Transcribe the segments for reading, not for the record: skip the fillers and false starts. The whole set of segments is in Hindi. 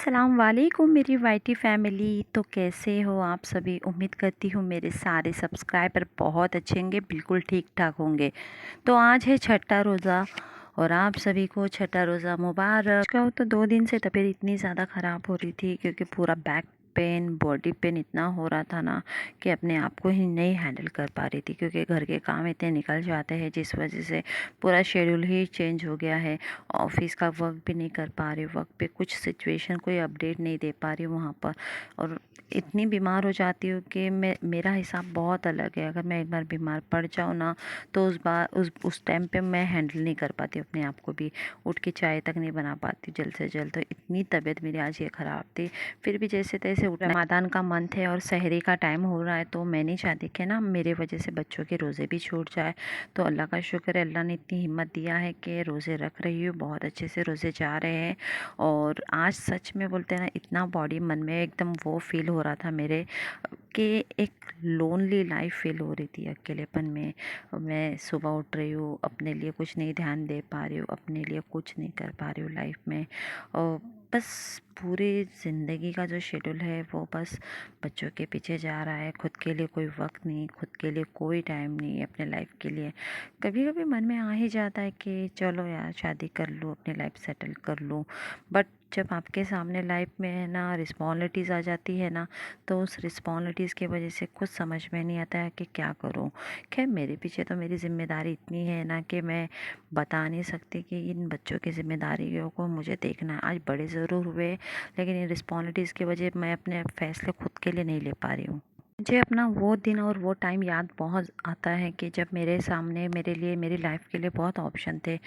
अस्सलाम वालेकुम मेरी वाईटी फैमिली। तो कैसे हो आप सभी? उम्मीद करती हूँ मेरे सारे सब्सक्राइबर बहुत अच्छे होंगे, बिल्कुल ठीक ठाक होंगे। तो आज है छठा रोज़ा और आप सभी को छठा रोज़ा मुबारक। क्या हो तो 2 दिन से तबीयत इतनी ज़्यादा ख़राब हो रही थी क्योंकि पूरा बैक पेन बॉडी पेन इतना हो रहा था ना कि अपने आप को ही नहीं हैंडल कर पा रही थी, क्योंकि घर के काम इतने निकल जाते हैं जिस वजह से पूरा शेड्यूल ही चेंज हो गया है। ऑफिस का वर्क भी नहीं कर पा रही, वर्क पे कुछ सिचुएशन कोई अपडेट नहीं दे पा रही वहाँ पर। और इतनी बीमार हो जाती हूँ कि मेरा हिसाब बहुत अलग है। अगर मैं एक बार बीमार पड़ जाऊँ ना तो उस टाइम पे मैं हैंडल नहीं कर पाती अपने आप को भी, उठ के चाय तक नहीं बना पाती जल्द से जल्द। तो इतनी तबीयत मेरी आज ये ख़राब थी, फिर भी जैसे तैसे उठ। रमज़ान का मंथ है और सहरी का टाइम हो रहा है, तो मैं नहीं चाहती कि ना मेरे वजह से बच्चों के रोज़े भी छूट जाए। तो अल्लाह का शुक्र है, अल्लाह ने इतनी हिम्मत दिया है कि रोज़े रख रही हूँ, बहुत अच्छे से रोज़े जा रहे हैं। और आज सच में बोलते हैं ना, इतना बॉडी मन में एकदम वो फील हो रहा था मेरे कि एक लोनली लाइफ फील हो रही थी, अकेलेपन में। मैं सुबह उठ रही हूँ, अपने लिए कुछ नहीं ध्यान दे पा रही हूँ, अपने लिए कुछ नहीं कर पा रही हूँ लाइफ में। और बस पूरी ज़िंदगी का जो शेड्यूल है वो बस बच्चों के पीछे जा रहा है। खुद के लिए कोई वक्त नहीं, खुद के लिए कोई टाइम नहीं है अपने लाइफ के लिए। कभी कभी मन में आ ही जाता है कि चलो यार शादी कर लूँ, अपनी लाइफ सेटल कर लूँ। बट जब आपके सामने लाइफ में है ना रिस्पॉन्सिबिलिटीज़ आ जाती है ना, तो उस रिस्पॉन्सिबिलिटीज़ की वजह से कुछ समझ में नहीं आता है कि क्या करूं। खैर मेरे पीछे तो मेरी ज़िम्मेदारी इतनी है ना कि मैं बता नहीं सकती कि इन बच्चों की ज़िम्मेदारियों को मुझे देखना है। आज बड़े ज़रूर हुए, लेकिन इन रिस्पॉन्सिबिलिटीज़ की वजह मैं अपने फ़ैसले खुद के लिए नहीं ले पा रही हूँ। मुझे अपना वो दिन और वो टाइम याद बहुत आता है कि जब मेरे सामने मेरे लिए मेरी लाइफ के लिए बहुत ऑप्शन थे।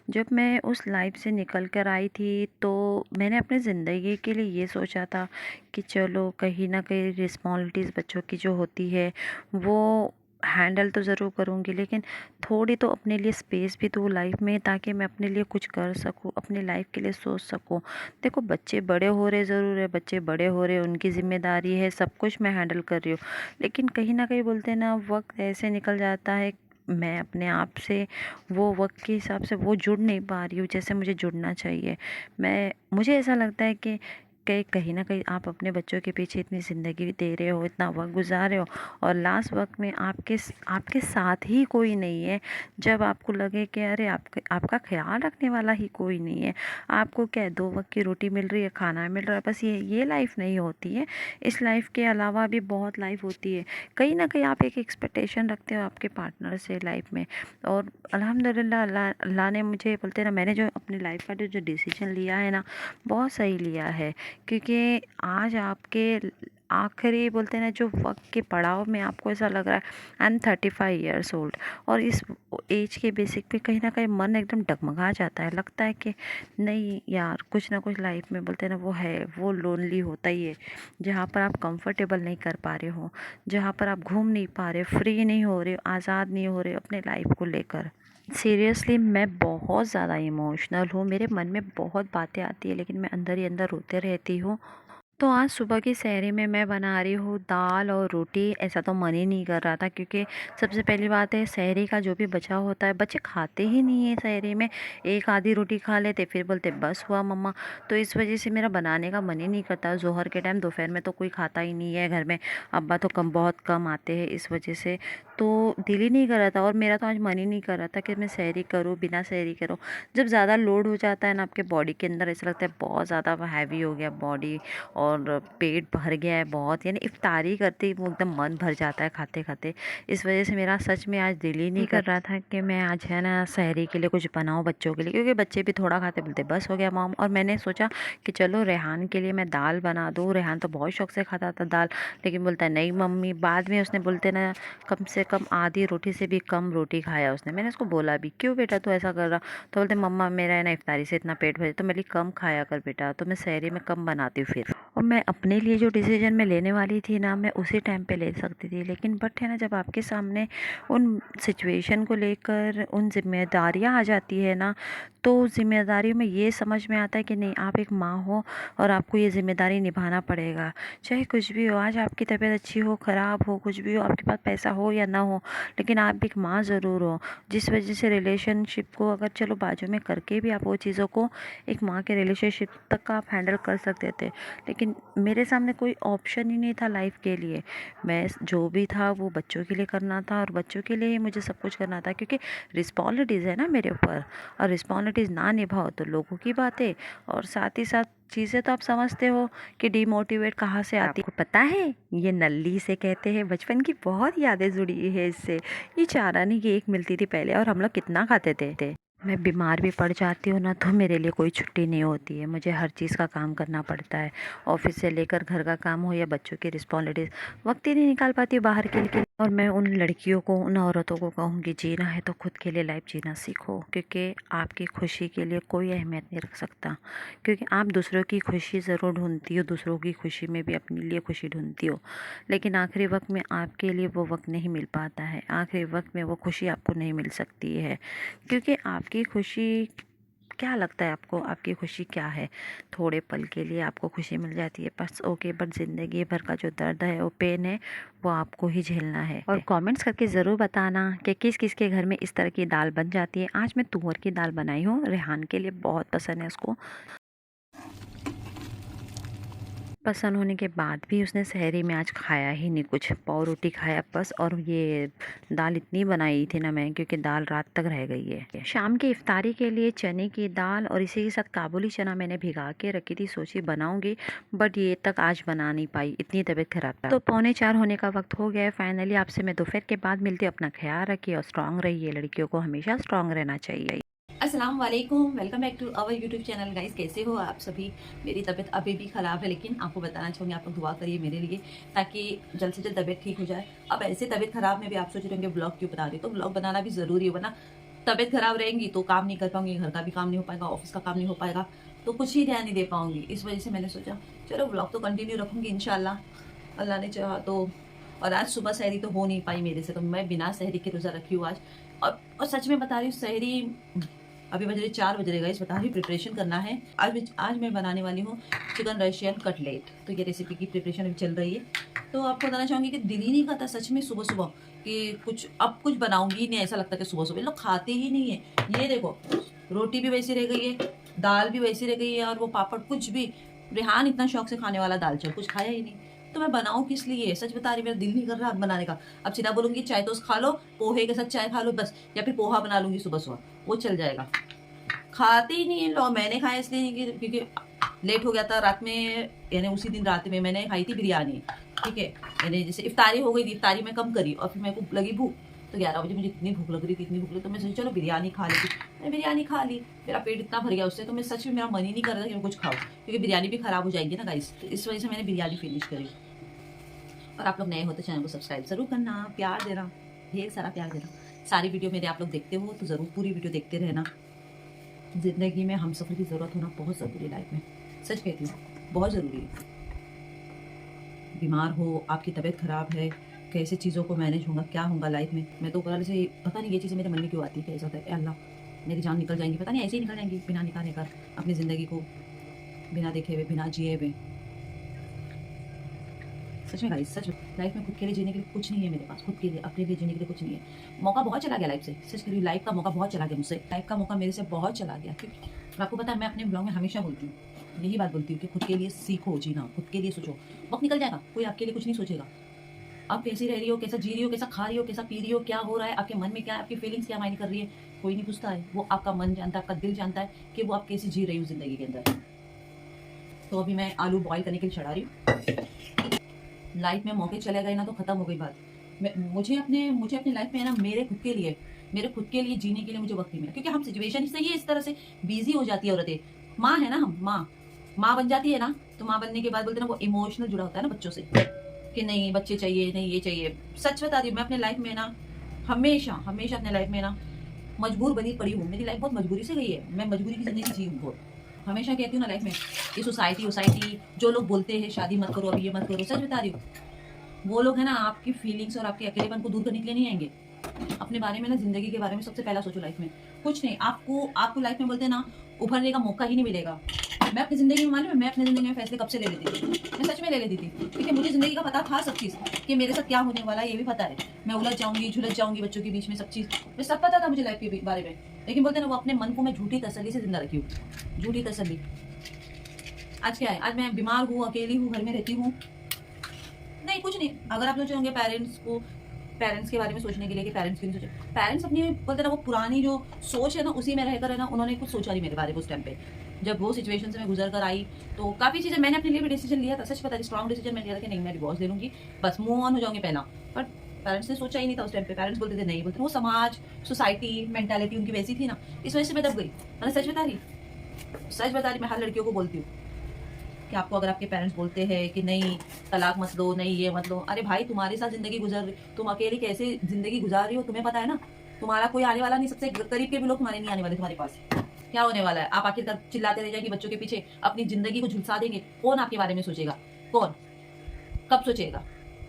जब मैं उस लाइफ से निकल कर आई थी तो मैंने अपनी ज़िंदगी के लिए ये सोचा था कि चलो कहीं ना कहीं रिस्पॉन्सिबिलिटीज़ बच्चों की जो होती है वो हैंडल तो ज़रूर करूँगी, लेकिन थोड़ी तो अपने लिए स्पेस भी दूँ लाइफ में, ताकि मैं अपने लिए कुछ कर सकूँ, अपनी लाइफ के लिए सोच सकूँ। देखो बच्चे बड़े हो रहे ज़रूर है, बच्चे बड़े हो रहे, उनकी ज़िम्मेदारी है, सब कुछ मैं हैंडल कर रही हूँ। लेकिन कहीं ना कहीं बोलते हैं ना, वक्त ऐसे निकल जाता है, मैं अपने आप से वो वक्त के हिसाब से वो जुड़ नहीं पा रही हूँ जैसे मुझे जुड़ना चाहिए। मुझे ऐसा लगता है कि कहीं ना कहीं आप अपने बच्चों के पीछे इतनी ज़िंदगी दे रहे हो, इतना वक्त गुजार रहे हो, और लास्ट वक्त में आपके साथ ही कोई नहीं है। जब आपको लगे कि अरे आपका ख्याल रखने वाला ही कोई नहीं है। आपको क्या है, 2 वक्त की रोटी मिल रही है, खाना मिल रहा है, बस ये लाइफ नहीं होती है। इस लाइफ के अलावा भी बहुत लाइफ होती है। कहीं ना कहीं आप एक एक्सपेक्टेशन रखते हो आपके पार्टनर से लाइफ में। और अल्हम्दुलिल्लाह अल्लाह ने मुझे बोलते ना, मैंने जो अपनी लाइफ का जो डिसीजन लिया है ना, बहुत सही लिया है। क्योंकि आज आपके आखिरी बोलते हैं ना जो वक्त के पड़ाव में आपको ऐसा लग रहा है आई एम 35 ईयर्स ओल्ड, और इस एज के बेसिक पे कहीं ना कहीं मन एकदम डगमगा जाता है। लगता है कि नहीं यार, कुछ ना कुछ लाइफ में बोलते हैं ना वो है, वो लोनली होता ही है। जहाँ पर आप कंफर्टेबल नहीं कर पा रहे हो, जहाँ पर आप घूम नहीं पा रहे, फ्री नहीं हो रहे, आज़ाद नहीं हो रहे अपने लाइफ को लेकर। सीरियसली मैं बहुत ज़्यादा इमोशनल हूँ, मेरे मन में बहुत बातें आती है, लेकिन मैं अंदर ही अंदर रोते रहती हूँ। तो आज सुबह की सहरी में मैं बना रही हूँ दाल और रोटी। ऐसा तो मन ही नहीं कर रहा था, क्योंकि सबसे पहली बात है सहरी का जो भी बचा होता है बच्चे खाते ही नहीं है सहरी में। एक आधी रोटी खा लेते, फिर बोलते बस हुआ मम्मा। तो इस वजह से मेरा बनाने का मन ही नहीं करता। जोहर के टाइम दोपहर में तो कोई खाता ही नहीं है घर में, अब्बा तो बहुत कम आते हैं, इस वजह से तो दिल ही नहीं कर रहा था। और मेरा तो आज मन ही नहीं कर रहा था कि मैं सहरी करूँ, बिना सहरी करूँ। जब ज़्यादा लोड हो जाता है ना आपके बॉडी के अंदर, ऐसा लगता है बहुत ज़्यादा हैवी हो गया बॉडी और पेट भर गया है बहुत, यानी इफ्तारी करते ही वो एकदम मन भर जाता है खाते खाते। इस वजह से मेरा सच में आज दिल ही नहीं कर रहा था कि मैं आज है ना सहरी के लिए कुछ बनाऊँ बच्चों के लिए, क्योंकि बच्चे भी थोड़ा खाते, बोलते बस हो गया मॉम। और मैंने सोचा कि चलो रेहान के लिए मैं दाल बना दूँ। रेहान तो बहुत शौक से खाता था दाल, लेकिन बोलता है नहीं मम्मी। बाद में उसने बोलते ना कम से कम आधी रोटी से भी कम रोटी खाया उसने। मैंने उसको बोला भी क्यों बेटा तू ऐसा कर रहा, तो बोलते मम्मा मेरा है ना इफ्तारी से इतना पेट भरे, तो मेरी कम खाया कर बेटा, तो मैं सहरी में कम बनाती हूँ फिर। और मैं अपने लिए जो डिसीजन मैं लेने वाली थी ना, मैं उसी टाइम पे ले सकती थी, लेकिन बट है ना, जब आपके सामने उन सिचुएशन को लेकर उन जिम्मेदारियाँ आ जाती है ना, तो जिम्मेदारियों में ये समझ में आता है कि नहीं, आप एक माँ हो और आपको ये ज़िम्मेदारी निभाना पड़ेगा। चाहे कुछ भी हो, आज आपकी तबीयत अच्छी हो, ख़राब हो, कुछ भी हो, आपके पास पैसा हो या ना हो, लेकिन आप एक माँ ज़रूर हो। जिस वजह से रिलेशनशिप को अगर चलो बाजू में करके भी आप वो चीज़ों को एक माँ के रिलेशनशिप तक का आप हैंडल कर सकते थे, लेकिन मेरे सामने कोई ऑप्शन ही नहीं था लाइफ के लिए। मैं जो भी था वो बच्चों के लिए करना था, और बच्चों के लिए ही मुझे सब कुछ करना था, क्योंकि रिस्पॉन्सिबिलिटीज़ है ना मेरे ऊपर, और रिस्पॉन्सिबिलिटीज़ ना निभाओ तो लोगों की बातें, और साथ ही साथ चीज़ें तो आप समझते हो कि डिमोटिवेट कहाँ से आती। आपको पता है, ये नल्ली से कहते हैं, बचपन की बहुत यादें जुड़ी है इससे। ये चारानी की एक मिलती थी पहले, और हम लोग कितना खाते थे। मैं बीमार भी पड़ जाती हूँ ना, तो मेरे लिए कोई छुट्टी नहीं होती है, मुझे हर चीज़ का काम करना पड़ता है। ऑफिस से लेकर घर का काम हो या बच्चों की रिस्पॉन्सिबिलिटीज़, वक्त ही नहीं निकाल पाती बाहर के लिए। और मैं उन लड़कियों को, उन औरतों को कहूँगी, जीना है तो खुद के लिए लाइफ जीना सीखो, क्योंकि आपकी खुशी के लिए कोई अहमियत नहीं रख सकता। क्योंकि आप दूसरों की खुशी ज़रूर ढूंढती हो, दूसरों की खुशी में भी अपने लिए खुशी ढूंढती हो, लेकिन आखिरी वक्त में आपके लिए वो वक्त नहीं मिल पाता है, आखिरी वक्त में वो खुशी आपको नहीं मिल सकती है। क्योंकि आपकी खुशी, क्या लगता है आपको, आपकी खुशी क्या है? थोड़े पल के लिए आपको खुशी मिल जाती है बस, ओके, बट ज़िंदगी भर का जो दर्द है, वो पेन है, वो आपको ही झेलना है। और कमेंट्स करके ज़रूर बताना कि किस किस के घर में इस तरह की दाल बन जाती है। आज मैं तुअर की दाल बनाई हूँ, रेहान के लिए बहुत पसंद है उसको। पसंद होने के बाद भी उसने सहरी में आज खाया ही नहीं, कुछ पाव रोटी खाया बस। और ये दाल इतनी बनाई थी ना मैं, क्योंकि दाल रात तक रह गई है। शाम की इफ्तारी के लिए चने की दाल और इसी के साथ काबुली चना मैंने भिगा के रखी थी, सोची बनाऊंगी, बट ये तक आज बना नहीं पाई, इतनी तबीयत खराब था। तो 3:45 होने का वक्त हो गया है। फाइनली आपसे मैं दोपहर के बाद मिलती हूँ। अपना ख्याल रखिए और स्ट्रांग रहिए, लड़कियों को हमेशा स्ट्रांग रहना चाहिए। अस्सलाम वालेकुम, welcome back to our YouTube channel. Guys, कैसे हो आप सभी? मेरी तबीयत अभी भी ख़राब है, लेकिन आपको बताना चाहूँगी, आप लोग दुआ करिए मेरे लिए, ताकि जल्द से जल्द तबीयत ठीक हो जाए। अब ऐसे तबीयत ख़राब में भी आप सोच रहे होंगे ब्लॉग क्यों बना रही, तो ब्लॉग बनाना भी ज़रूरी है, वरना तबीयत ख़राब रहेंगी तो काम नहीं कर पाऊंगी, घर का भी काम नहीं हो पाएगा, ऑफिस का काम नहीं हो पाएगा, तो कुछ ही ध्यान नहीं दे पाऊंगी। इस वजह से मैंने सोचा चलो ब्लॉग तो कंटिन्यू रखूँगी इंशाल्लाह, अल्लाह ने चाहा तो। और आज सुबह सहरी तो हो नहीं पाई मेरे से, तो मैं बिना सहरी के रोज़ा रखी हूँ आज। और सच में बता रही हूँ, सहरी अभी बज रहे 4 बज रहे गाइस, बता रही प्रिपरेशन करना है। आज मैं बनाने वाली हूँ चिकन रशियन कटलेट। तो ये रेसिपी की प्रिपरेशन अभी चल रही है। तो आपको बताना चाहूँगी कि दिल ही नहीं करता सच में सुबह सुबह कि कुछ बनाऊंगी नहीं, ऐसा लगता है कि सुबह सुबह लोग खाते ही नहीं है। ये देखो, रोटी भी वैसी रह गई है, दाल भी वैसी रह गई है, और वो पापड़ कुछ भी। रेहान इतना शौक से खाने वाला दाल चावल कुछ खाया ही नहीं, तो मैं बनाऊं किस लिए? सच बता रही, मेरा दिल नहीं कर रहा बनाने का। अब सीधा बोलूंगी चाय टोस्ट खा लो, पोहे के साथ चाय खा लो बस, या फिर पोहा बना लूंगी सुबह सुबह, वो चल जाएगा। खाते ही नहीं है लोग। मैंने खाया इसलिए क्योंकि लेट हो गया था रात में, यानी उसी दिन रात में मैंने खाई थी बिरयानी, ठीक है। यानी जैसे इफ्तारी हो गई थी, इफ्तारी में कम करी, और फिर मेरे को लगी भूख, तो 11 बजे मुझे इतनी भूख लग रही थी, इतनी भूख लगी, तो मैं सोची चलो बिरयानी खा लेती। मैंने बिरयानी खा ली, मेरा पेट इतना भर गया उससे, तो मैं सच में, मेरा मन ही नहीं कर रहा था कि मैं कुछ खाऊं, क्योंकि बिरयानी भी खराब हो जाएगी ना गाइस, तो इस वजह से मैंने बिरयानी फिनिश करी। और आप लोग नए हो तो चैनल को सब्सक्राइब जरूर करना, प्यार देना, ढेर सारा प्यार देना। सारी वीडियो मेरे आप लोग देखते हो तो ज़रूर पूरी वीडियो देखते रहना। ज़िंदगी में हम सफ़र की ज़रूरत होना बहुत ज़रूरी है, लाइफ में सच कहती हूँ, बहुत ज़रूरी है। बीमार हो, आपकी तबीयत ख़राब है, कैसे चीज़ों को मैनेज होगा, क्या होगा लाइफ में। मैं तो ऊपर से पता नहीं ये चीज़ें मेरे मन में क्यों आती है, कैसा होता है, अल्लाह मेरी जान निकल जाएंगी, पता नहीं ऐसे ही निकल जाएंगी बिना निकालने का, अपनी ज़िंदगी को बिना देखे हुए, बिना जिए हुए। सच में गाइस, सच लाइफ में खुद के लिए जीने के लिए कुछ नहीं है मेरे पास, खुद के लिए अपने लिए जीने के लिए कुछ नहीं है। मौका बहुत चला गया लाइफ से, सच कह रही, लाइफ का मौका बहुत चला गया मुझसे, लाइफ का मौका मेरे से बहुत चला गया। क्योंकि आपको पता है, मैं अपने ब्लॉग में हमेशा बोलती हूँ, यही बात बोलती हूँ कि खुद के लिए सीखो जीना, खुद के लिए सोचो। वक्त निकल जाएगा, कोई आपके लिए कुछ नहीं सोचेगा। आप कैसी रह रही हो, कैसा जी रही हो, कैसा खा रही हो, कैसा पी रही हो, क्या हो रहा है, आपके मन में क्या है, आपकी फीलिंग्स क्या मायने कर रही है, कोई नहीं पूछता है। वो आपका मन जानता है, आपका दिल जानता है कि वो आप कैसी जी रही हो जिंदगी के अंदर। तो अभी मैं आलू बॉईल करने के लिए चढ़ा रही हूँ। लाइफ में मौके चले गए ना तो खत्म हो गई बात। मुझे अपने लाइफ में ना, मेरे खुद के लिए जीने के लिए मुझे वक्त नहीं मिला, क्योंकि हम सिचुएशन सही है, इस तरह से बिजी हो जाती है औरतें। माँ है ना, हम माँ बन जाती है ना, तो माँ बनने के बाद बोलते ना, वो इमोशनल जुड़ा होता है ना बच्चों से, कि नहीं बच्चे चाहिए, नहीं ये चाहिए। सच बता रही हूँ, मैं अपने लाइफ में ना हमेशा अपने लाइफ में ना मजबूर बनी पड़ी हूँ। मेरी लाइफ बहुत मजबूरी से गई है, मैं मजबूरी की जिंदगी जी हूँ बहुत। हमेशा कहती हूँ ना लाइफ में, ये सोसाइटी जो लोग बोलते हैं शादी मत करो, अभी ये मत करो, सच बता रही हूँ, वो लोग है ना आपकी फीलिंग्स और आपके अकेलेपन को दूर करने के लिए नहीं आएंगे। अपने बारे में ना, जिंदगी के बारे में सबसे पहला सोचो लाइफ में। कुछ नहीं, आपको आपको लाइफ में बोलते हैं ना, उभरने का मौका ही नहीं मिलेगा। मैं अपनी जिंदगी में, मालूम है, मैं अपनी जिंदगी में फैसले कब से ले लेती थी, मैं सच में ले लेती थी, क्योंकि मुझे जिंदगी का पता था सब चीज़, कि मेरे साथ क्या होने वाला है ये भी पता है। मैं उलझ जाऊंगी, झुलझ जाऊंगी बच्चों के बीच में, सब चीज़ मैं सब पता था मुझे लाइफ के बारे में। लेकिन बोलते ना, वो अपने मन को मैं झूठी तसल्ली से जिंदा रखी हूँ, झूठी तसल्ली। आज क्या है, आज मैं बीमार हूँ, अकेली हूँ, घर में रहती हूँ, नहीं कुछ नहीं। अगर आप सोचे होंगे पेरेंट्स के बारे में सोचने के लिए कि पेरेंट्स क्यों नहीं सोचे, पेरेंट्स अपनी बोलते ना, वो पुरानी जो सोच है ना उसी में रहकर है ना, उन्होंने कुछ सोचा नहीं मेरे बारे में उस टाइम पे। जब वो सिचुएशन से मैं गुजर कर आई तो काफ़ी चीज़ें मैंने अपने लिए भी डिसीजन लिया था, सच पता है, स्ट्रॉन्ग डिसीजन मैं लिया था कि नहीं मैं डिवोर्स ले लूँगी, बस मूव ऑन हो जाऊँगी पहला। बट पेरेंट्स ने सोचा ही नहीं था उस टाइम पे। पेरेंट्स बोलते थे नहीं, बोलते वो समाज, सोसाइटी, मेंटालिटी उनकी वैसी थी ना, इस वजह से मैं दब गई। मैंने सच बता रही, मैं हर लड़कियों को बोलती हूँ कि आपको अगर आपके पेरेंट्स बोलते हैं कि नहीं तलाक मत लो, नहीं ये मत लो, अरे भाई तुम्हारे साथ जिंदगी गुजर, तुम अकेली कैसे जिंदगी गुजार रही हो तुम्हें पता है ना। तुम्हारा कोई आने वाला नहीं, सबसे करीब के भी लोग तुम्हारे नहीं आने वाले तुम्हारे पास। क्या होने वाला है, आप आखिरकार चिल्लाते रह जाएंगे बच्चों के पीछे, अपनी जिंदगी को झुलसा देंगे। कौन आपके बारे में सोचेगा, कौन कब सोचेगा,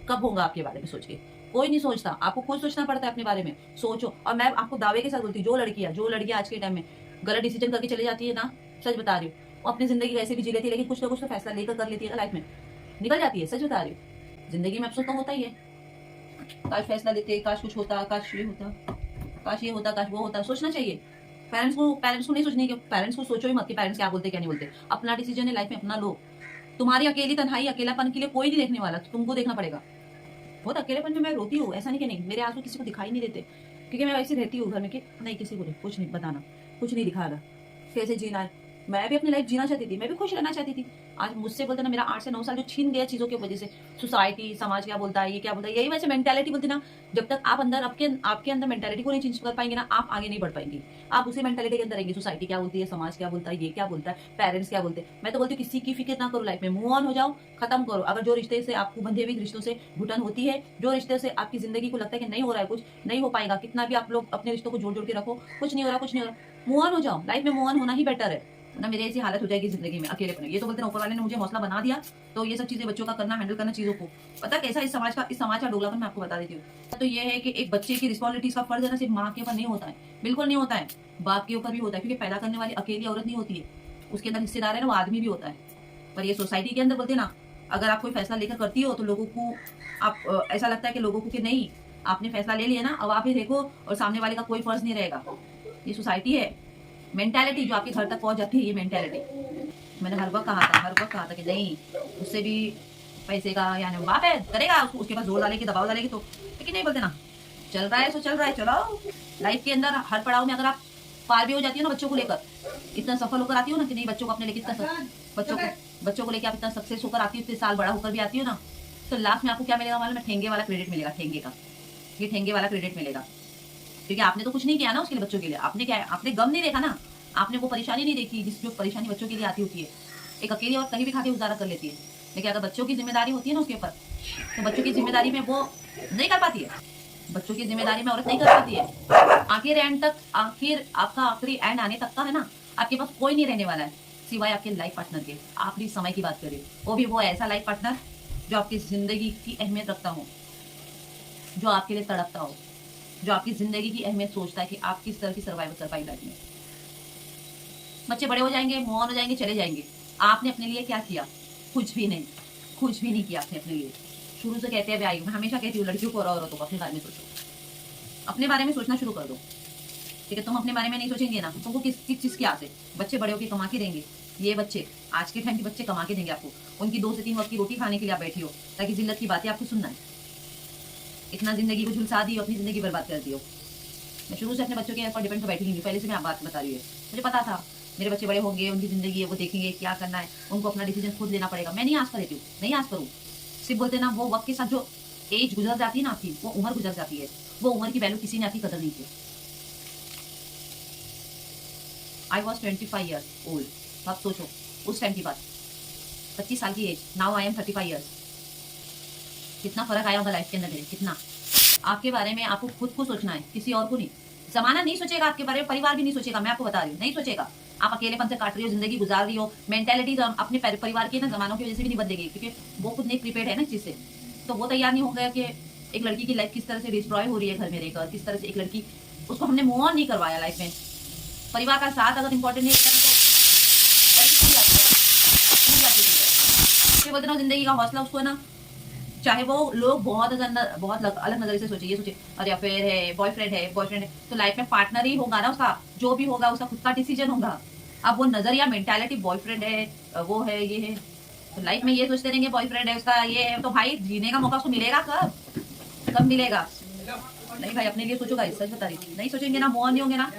कब होगा आपके बारे में सोच के? कोई नहीं सोचता, आपको खुद सोचना पड़ता है अपने बारे में। सोचो, और मैं आपको दावे के साथ बोलती हूँ, जो लड़कियां आज के टाइम में गलत डिसीजन करके चली जाती है ना, सच बता रही हूँ, वो अपनी जिंदगी कैसे भी जी लेती है, लेकिन कुछ ना कुछ तो फैसला लेकर कर लेती है लाइफ में, निकल जाती है, सच बता रही हूँ। जिंदगी में अफसोस तो होता ही है, काश फैसला लेते, काश कुछ होता, काश ये होता, काश ये होता, काश वो होता, सोचना चाहिए। पेरेंट्स को नहीं सोचने की, पेरेंट्स को सोचो ही मत कि पेरेंट्स क्या बोलते क्या नहीं बोलते। अपना डिसीजन है लाइफ में, अपना लो। तुम्हारी अकेली तन्हाई, अकेलापन के लिए कोई नहीं देखने वाला, तुमको देखना पड़ेगा। बहुत अकेलेपन में मैं रोती हूँ, ऐसा नहीं कि नहीं, मेरे आंसू किसी को दिखाई नहीं देते, क्योंकि मैं वैसे रहती हूँ घर में कि नहीं किसी को नहीं, कुछ नहीं बताना, कुछ नहीं दिखाना, कैसे जीना है। मैं भी अपनी लाइफ जीना चाहती थी, मैं भी खुश रहना चाहती थी। आज मुझसे बोलते ना, मेरा 8 से 9 साल जो छीन गया चीजों की वजह से, सोसाइटी, समाज क्या बोलता है, ये क्या बोलता है, यही वैसे मेंटालिटी बोलती ना, जब तक आप अंदर आपके अंदर मेंटालिटी को नहीं चेंज कर पाएंगे ना, आप आगे नहीं बढ़ पाएंगे। आप उसी मेंटालिटी के अंदर रहेंगे, सोसाइटी क्या बोलती है, समाज क्या बोलता है, ये क्या बोलता है, पेरेंट्स क्या बोलते हैं। मैं तो बोलती हूँ किसी की फिक्र ना करो, लाइफ में मूव ऑन हो जाओ, खत्म करो। अगर जो रिश्ते से आपको बंधे हुए रिश्तों से घुटन होती है, जो रिश्ते से आपकी जिंदगी को लगता है कि नहीं हो रहा है, कुछ नहीं हो पाएगा, कितना भी आप लोग अपने रिश्तों को जोड़ जोड़ के रखो, कुछ नहीं हो रहा, कुछ नहीं हो रहा, मूव ऑन हो जाओ। लाइफ में मूव ऑन होना ही बेटर है ना, मेरी ऐसी हालत हो जाएगी जिंदगी में अकेलेपन। ये तो बोलते हैं ऊपर वाले ने मुझे हौसला बना दिया, तो ये सब चीजें बच्चों का करना, हैंडल करना चीजों को, पता कैसा इस समाज का डोगलापन मैं आपको बता देती हूँ। तो ये है कि एक बच्चे की रिस्पॉन्सिबिलिटीज का फर्ज है ना, सिर्फ माँ के ऊपर नहीं होता है, बिल्कुल नहीं होता है, बाप के ऊपर भी होता है, क्योंकि पैदा करने वाली अकेली औरत नहीं होती है, उसके अंदर हिस्सेदार है ना, वो आदमी भी होता है। पर ये सोसाइटी के अंदर बोलते ना, अगर आप कोई फैसला लेकर करती हो तो लोगों को आप ऐसा लगता है कि लोगों को कि नहीं आपने फैसला ले लिया ना, अब आप ही देखो और सामने वाले का कोई फर्ज नहीं रहेगा। ये सोसाइटी है, मेंटालिटी जो आपके घर तक पहुंच जाती है, ये मेंटालिटी। मैंने हर वक्त कहा था कि नहीं, उससे भी पैसे का यानी बाप है, करेगा, उसके पास जोर डालेगी, दबाव डालेगी तो, लेकिन नहीं बोलते ना, चल रहा है सो चल रहा है, चलो। लाइफ के अंदर हर पड़ाव में अगर आप पार भी हो जाती हो ना, बच्चों को लेकर इतना सफल होकर आती हो ना, कि नहीं बच्चों को अपने लेकर बच्चों को लेकर आप इतना सक्सेस होकर आती हो, इतने साल बड़ा होकर भी आती हो ना, तो लास्ट में आपको क्या मिलेगा मालूम है? ठेंगे वाला क्रेडिट मिलेगा, ठेंगे का, ये ठेंगे वाला क्रेडिट मिलेगा। क्योंकि आपने तो कुछ नहीं किया ना उसके लिए, बच्चों के लिए आपने क्या है, आपने गम नहीं देखा ना, आपने वो परेशानी नहीं देखी जिस जो परेशानी बच्चों के लिए आती होती है। एक अकेली और कहीं भी खाके गुजारा कर लेती है, लेकिन अगर बच्चों की जिम्मेदारी होती है ना उसके ऊपर, तो बच्चों की जिम्मेदारी में वो नहीं कर पाती है, बच्चों की जिम्मेदारी में औरत नहीं कर पाती है। आखिर आपका आखिरी एंड आने तक का है ना, आपके पास कोई नहीं रहने वाला है सिवाय आपके लाइफ पार्टनर के। आखिरी समय की बात करें, वो भी वो ऐसा लाइफ पार्टनर जो आपकी जिंदगी की अहमियत रखता हो, जो आपके लिए तड़पता हो, जो आपकी जिंदगी की अहमियत सोचता है कि आप किस तरह की सर्वाइव कर पाई लाइफ में। बच्चे बड़े हो जाएंगे, मूव ऑन हो जाएंगे, चले जाएंगे, आपने अपने लिए क्या किया? कुछ भी नहीं, कुछ भी नहीं किया आपने अपने लिए। शुरू से कहते हुए आई हूँ, मैं हमेशा कहती हूँ लड़कियों को और औरतों को अपने बारे में सोचो, अपने बारे में सोचना शुरू कर दो। ठीक है, तुम अपने बारे में नहीं सोचेंगे ना, तुमको किस चीज की आस है? बच्चे बड़े होकर कमा के देंगे, ये बच्चे आज के टाइम के बच्चे कमा के देंगे आपको, उनकी 2 से 3 वक्त की रोटी खाने के लिए आप बैठी हो, ताकि जिल्लत की बातें आपको सुनना है। इतना जिंदगी को झुलसा दी, अपनी जिंदगी बर्बाद कर दी हो। मैं शुरू से अपने बच्चों के ऊपर डिपेंड तो बैठी नहीं, पहले से मैं आप बात बता रही है, मुझे पता था मेरे बच्चे बड़े होंगे, उनकी जिंदगी है, वो देखेंगे क्या करना है, उनको अपना डिसीजन खुद लेना पड़ेगा। मैं नहीं आज कर देती हूँ, नहीं आज करूँ, सिर्फ बोलते ना, वो वक्त के साथ जो एज गुजर जाती है ना आपकी, वो उम्र गुजर जाती है, वो उम्र की वैल्यू किसी ने आपकी कदर नहीं की। आई वॉज 25 ईयर्स ओल्ड, आप सोचो उस टाइम की बात, 25 साल की age, now I am 35 years. कितना फर्क आया होगा लाइफ के अंदर मेरे, कितना। आपके बारे में आपको खुद को सोचना है, किसी और को नहीं। जमाना नहीं सोचेगा आपके बारे में, परिवार भी नहीं सोचेगा, मैं आपको बता रही हूँ, नहीं सोचेगा। आप अकेलेपन से काट रही हो, जिंदगी गुजार रही हो, मेंटेलिटी अपने परिवार के ना जमानों की वजह से भी नहीं बदलेगी, क्योंकि वो खुद नहीं प्रिपेयर्ड है ना इस चीज से। तो वो तैयार नहीं हो गया कि एक लड़की की लाइफ किस तरह से डिस्ट्रॉय हो रही है घर में रहकर, किस तरह से एक लड़की, उसको हमने मूव ऑन नहीं करवाया लाइफ में। परिवार का साथ अगर इंपॉर्टेंट नहीं है तो लड़की टूट जाती है, टूट जाती है। फिर बोलते ना जिंदगी का हौसला उसको है ना, चाहे वो लोग बहुत अलग नजरिए से सोचे, ये सोचे अरे अफेयर है, बॉयफ्रेंड है, तो लाइफ में पार्टनर ही होगा ना उसका, जो भी होगा उसका खुद का डिसीजन होगा। अब वो नजरिया मेंटालिटी बॉयफ्रेंड है, वो है, ये है, तो लाइफ में ये सोचते रहेंगे बॉयफ्रेंड है उसका, ये है, तो भाई जीने का मौका उसको मिलेगा कब मिलेगा? नहीं भाई, अपने लिए सोचो गाइस, सच बता रही थी, नहीं सोचेंगे ना, मूव ऑन नहीं होंगे ना,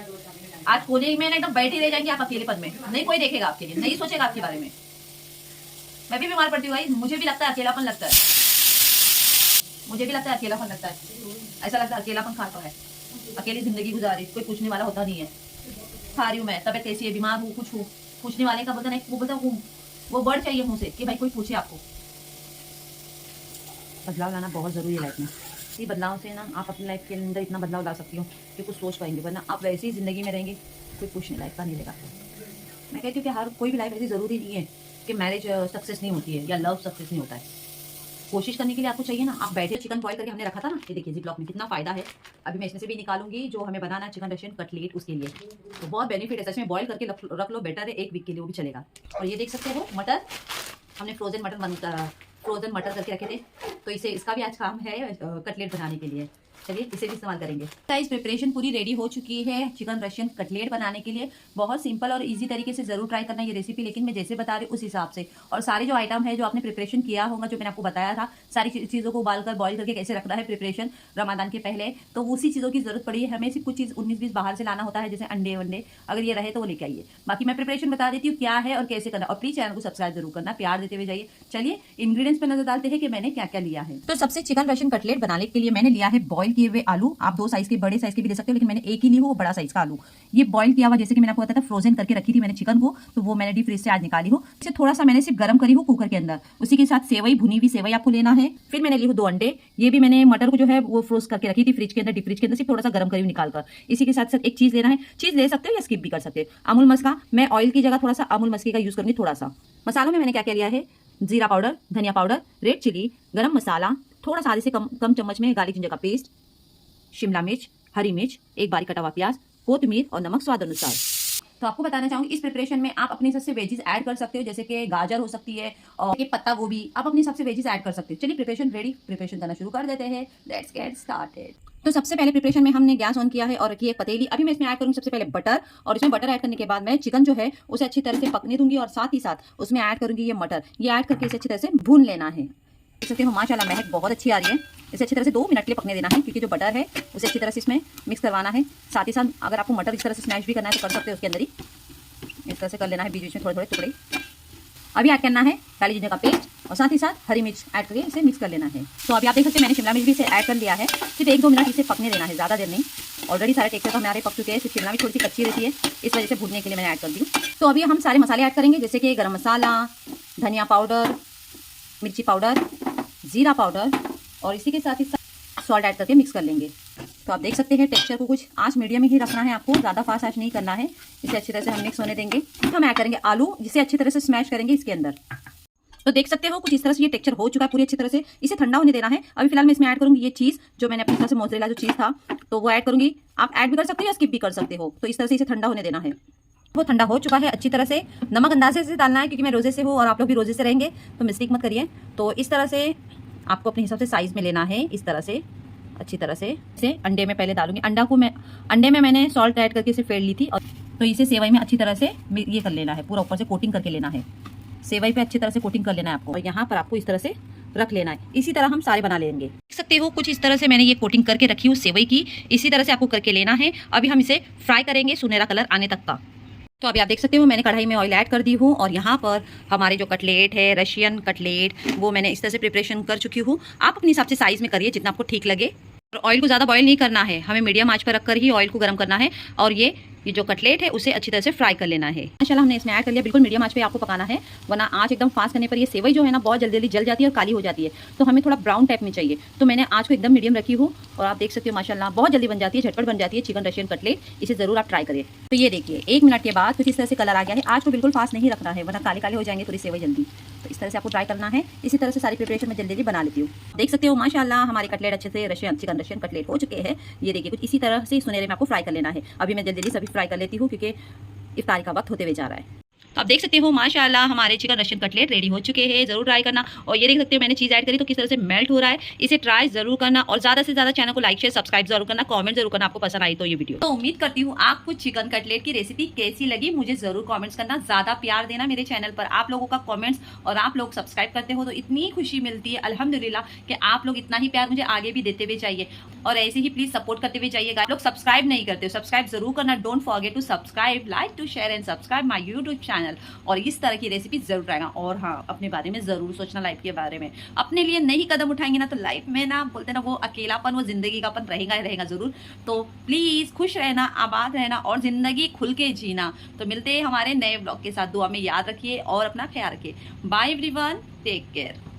आज कोने में ना एकदम बैठे रह जाएंगे आप अकेलेपन में, नहीं कोई देखेगा आपके लिए, नहीं सोचेगा आपके बारे में। मैं भी बीमार पड़ती हूँ भाई, मुझे भी लगता है अकेलापन लगता है, मुझे भी लगता है अकेलापन लगता है, ऐसा लगता है अकेलापन खाता है, अकेली जिंदगी गुजारी, कोई पूछने वाला होता नहीं है, खा रही हूँ मैं, तबियत कैसी है, बीमार हूँ, कुछ हूँ, पूछने वाले का बोलता नहीं, वो बोलता हूँ, वो वर्ड चाहिए मुंह से कि भाई कोई पूछे आपको। बदलाव लाना बहुत जरूरी है लाइफ में, इसी बदलाव से ना आप अपनी लाइफ के अंदर इतना बदलाव ला सकती हो कि कुछ सोच पाएंगे, वरना आप वैसे ही जिंदगी में रहेंगे, कोई पूछने लाइफ का नहीं लेगा। मैं कहती हूँ कि हर कोई भी लाइफ ऐसी जरूरी नहीं है कि मैरिज सक्सेस नहीं होती है या लव सक्सेस नहीं होता है। कोशिश करने के लिए आपको चाहिए ना, आप बैठे, चिकन बॉईल करके हमने रखा था ना, ये देखिए जिप लॉक में कितना फायदा है। अभी मैं इसमें से भी निकालूंगी जो हमें बनाना है चिकन रशियन कटलेट, उसके लिए तो बहुत बेनिफिट है सच में, बॉईल करके रख लो, बेटर है, 1 वीक के लिए वो भी चलेगा। और ये देख सकते हो मटर, हमने फ्रोजन मटर करके रखे थे, तो इसे इसका भी आज काम है कटलेट बनाने के लिए, चलिए इसे भी इस्तेमाल करेंगे। गाइस प्रिपरेशन पूरी रेडी हो चुकी है चिकन रशियन कटलेट बनाने के लिए। बहुत सिंपल और इजी तरीके से जरूर ट्राई करना ये रेसिपी, लेकिन मैं जैसे बता रही हूँ उस हिसाब से, और सारे जो आइटम है जो आपने प्रिपरेशन किया होगा, जो मैंने आपको बताया था, सारी चीज़ों को उबाल कर बॉईल करके कैसे रखना है प्रिपरेशन रमजान के पहले, तो उसी चीज़ों की जरूरत पड़ी है हमें। सिर्फ कुछ चीज़ 19-20 बाहर से लाना होता है, जैसे अंडे वंडे, अगर ये रहे तो वो लेके आइए। बाकी मैं प्रिपरेशन बता देती हूँ क्या है और कैसे करना, और प्लीज चैनल को सब्सक्राइब जरूर करना, प्यार देते हुए जाइए। चलिए इंग्रीडियंट्स पे नजर डालते हैं कि मैंने क्या क्या लिया है। तो सबसे चिकन रशियन कटलेट बनाने के लिए मैंने लिया है बॉईल किए हुए आलू, आप 2 साइज के, बड़े साइज के भी ले सकते हो, लेकिन मैंने एक ही ली हूँ, वो बड़ा साइज का आलू। ये बॉईल किया हुआ, जैसे कि मैंने आपको बताया था, फ्रोजन करके रखी थी मैंने चिकन को, तो वो मैंने डीप फ्रीज से आज निकाली हूँ। इसे थोड़ा सा मैंने सिर्फ गर्म करी हूँ कुकर के अंदर, उसी के साथ सेवई, भुनी हुई सेवई आपको लेना है। फिर मैंने ली हूँ 2 अंडे, ये भी मैंने मटर को जो है वो फ्रोज करके रखी थी फ्रिज के अंदर, डीप फ्रिज के अंदर, सिर्फ थोड़ा सा गर्म करी हुई निकाल कर। इसी के साथ साथ एक चीज लेना है, चीज ले सकते हो या स्किप भी कर सकते हो, अमूल मस्का, मैं ऑयल की जगह थोड़ा सा अमूल मस्के का यूज करूंगी थोड़ा सा। मसालों में मैंने क्या क्या लिया है, जीरा पाउडर, धनिया पाउडर, रेड चिली, गरम मसाला, थोड़ा सा आधे से कम चम्मच में गार्लिक जिंजर का पेस्ट, शिमला मिर्च, हरी मिर्च, एक बारीक कटा हुआ प्याज, कोथिमीर और नमक स्वाद अनुसार। तो आपको बताना चाहूंगी इस प्रिपरेशन में आप अपने हिसाब से वेजीज ऐड कर सकते हो, जैसे कि गाजर हो सकती है और पत्ता गोभी, आप अपने हिसाब से वेजीज ऐड कर सकते हो। चलिए प्रिपरेशन रेडी, प्रिपरेशन करना शुरू कर देते हैं, लेट्स गेट स्टार्टेड। तो सबसे पहले प्रिपरेशन में हमने गैस ऑन किया है और रखी है पतीली। अभी मैं इसमें ऐड करूंगी सबसे पहले बटर, और इसमें बटर ऐड करने के बाद मैं चिकन जो है उसे अच्छी तरह से पकने दूंगी, और साथ ही साथ उसमें ऐड करूंगी ये मटर, ये ऐड करके इसे अच्छी तरह से भून लेना है। देख सकते हो माशाल्लाह महक बहुत अच्छी आ रही है। इसे अच्छी तरह से 2 मिनट के लिए पकने देना है, क्योंकि जो बटर है उसे अच्छी तरह से इसमें मिक्स करवाना है। साथ ही साथ अगर आपको मटर इस तरह से स्मैश भी करना है तो कर सकते हो, उसके अंदर ही इस तरह से कर लेना है, बीच बीच में थोड़े थोड़े टुकड़े। अभी ऐड करना है काली जिंजर का पेस्ट, और साथ ही साथ हरी मिर्च ऐड करके इसे मिक्स कर लेना है। तो अभी आप देख सकते हैं मैंने शिमला मिर्च भी इसे ऐड कर लिया है, सिर्फ 1-2 मिनट इसे पकने देना है, ज़्यादा देर नहीं। ऑलरेडी सारे टेक्सचर तो हमारे पक चुके हैं, सिर्फ शिमला मिर्च थोड़ी सी कच्ची रहती है, इस वजह से भूनने के लिए मैंने ऐड कर दी। तो अभी हम सारे मसाले ऐड करेंगे, जैसे कि गरम मसाला, धनिया पाउडर, मिर्ची पाउडर, जीरा पाउडर, और इसी के साथ ही सॉल्ट ऐड करके मिक्स कर लेंगे। तो आप देख सकते हैं टेक्सचर को कुछ आंच मीडियम में ही रखना है आपको, ज़्यादा फास्ट आंच नहीं करना है। इसे अच्छी तरह से हम मिक्स होने देंगे। हम ऐड करेंगे आलू, जिसे अच्छी तरह से स्मैश करेंगे इसके अंदर। तो देख सकते हो कुछ इस तरह से ये टेक्सचर हो चुका है पूरी अच्छी तरह से, इसे ठंडा होने देना है। अभी फिलहाल मैं इसमें ऐड करूंगी ये चीज़, जो मैंने अपनी तरफ से मोज़रेला जो चीज़ था तो वो ऐड करूंगी। आप ऐड भी कर सकते हो या स्किप भी कर सकते हो। तो इस तरह से इसे ठंडा होने देना है। वो ठंडा हो चुका है अच्छी तरह से। नमक अंदाजे से डालना है, क्योंकि मैं रोजे से हूँ और आप लोग भी रोजे से रहेंगे, तो मिस्टेक मत करिए। तो इस तरह से आपको अपने हिसाब से साइज़ में लेना है, इस तरह से अच्छी तरह से। इसे अंडे में पहले डालूंगी, अंडे में मैंने सॉल्ट ऐड करके इसे फेंट ली थी, और तो इसे सेवई में अच्छी तरह से ये कर लेना है, पूरा ऊपर से कोटिंग करके लेना है। सेवई पे अच्छी तरह से कोटिंग कर लेना है आपको, और यहाँ पर आपको इस तरह से रख लेना है। इसी तरह हम सारे बना लेंगे। देख सकते हो कुछ इस तरह से मैंने ये कोटिंग करके रखी हूँ सेवई की, इसी तरह से आपको करके लेना है। अभी हम इसे फ्राई करेंगे सुनहरा कलर आने तक का। तो अभी आप देख सकते हो मैंने कढ़ाई में ऑयल ऐड कर दी हूँ, और यहाँ पर हमारे जो कटलेट है रशियन कटलेट, वो मैंने इस तरह से प्रिपरेशन कर चुकी हूँ। आप अपने हिसाब से साइज़ में करिए जितना आपको ठीक लगे। और ऑयल को ज़्यादा बॉयल नहीं करना है, हमें मीडियम आंच पर रखकर ही ऑयल को गर्म करना है और ये जो कटलेट है उसे अच्छी तरह से फ्राई कर लेना है। माशाल्लाह हमने इसमें ऐड कर लिया। बिल्कुल मीडियम आंच पे आपको पकाना है, वरना आंच एकदम फास्ट करने पर ये सेवई जो है ना बहुत जल्दी जल्दी जल जाती है और काली हो जाती है। तो हमें थोड़ा ब्राउन टाइप में चाहिए, तो मैंने आंच को एकदम मीडियम रखी हूँ और आप देख सकते हो माशाल्लाह बहुत जल्दी बन जाती है, झटपट बन जाती है चिकन रशियन कटलेट। इसे ज़रूर आप ट्राई करिए। तो ये देखिए 1 मिनट के बाद कुछ इस तरह से कलर आ गया है। आंच को बिल्कुल फास्ट नहीं रखना है, वरना काले काले हो जाएंगे पूरी सेवई जल्दी। तो इस तरह से आपको ट्राई करना है। इसी तरह से सारी प्रिपरेशन में जल्दी जल्दी बना लेती हूँ। देख सकते हो माशाल्लाह हमारे कटलेट अच्छे से चिकन रशियन कटलेट हो चुके हैं। ये देखिए कुछ इसी तरह से सुनहरे में आपको फ्राई कर लेना है। अभी मैं जल्दी जल्दी सभी फ्राई कर लेती हूँ क्योंकि इफ्तारी का वक्त होते हुए जा रहा है। तो आप देख सकते हो माशाल्लाह हमारे चिकन रशियन कटलेट रेडी हो चुके हैं। जरूर ट्राई करना। और ये देख सकते हो मैंने चीज़ ऐड करी तो किस तरह से मेल्ट हो रहा है। इसे ट्राई जरूर करना और ज़्यादा से ज़्यादा चैनल को लाइक शेयर सब्सक्राइब जरूर करना, कमेंट जरूर करना आपको पसंद आई तो ये वीडियो। तो उम्मीद करती हूँ आपको चिकन कटलेट की रेसिपी कैसी लगी। मुझे जरूर कॉमेंट्स करना, ज़्यादा प्यार देना मेरे चैनल पर। आप लोगों का कॉमेंट्स और आप लोग सब्सक्राइब करते हो तो इतनी खुशी मिलती है अल्हम्दुलिल्लाह कि आप लोग इतना ही प्यार मुझे आगे भी देते हुए चाहिए और ऐसे ही प्लीज सपोर्ट करते हुए जाइएगा। आप लोग सब्सक्राइब नहीं करते हो, सब्सक्राइब जरूर करना। Don't forget to subscribe, like to share and subscribe my YouTube channel. और इस तरह की रेसिपी जरूर आएगा। और हाँ, अपने बारे में जरूर सोचना, लाइफ के बारे में। अपने लिए नहीं कदम उठाएंगे ना तो लाइफ में ना बोलते ना वो अकेलापन, वो जिंदगी का अपन रहेगा ही रहेगा जरूर। तो प्लीज खुश रहना, आबाद रहना और जिंदगी खुल के जीना। तो मिलते हैं हमारे नए ब्लॉग के साथ। दुआ में याद रखिए और अपना ख्याल रखिए। Bye everyone, take care.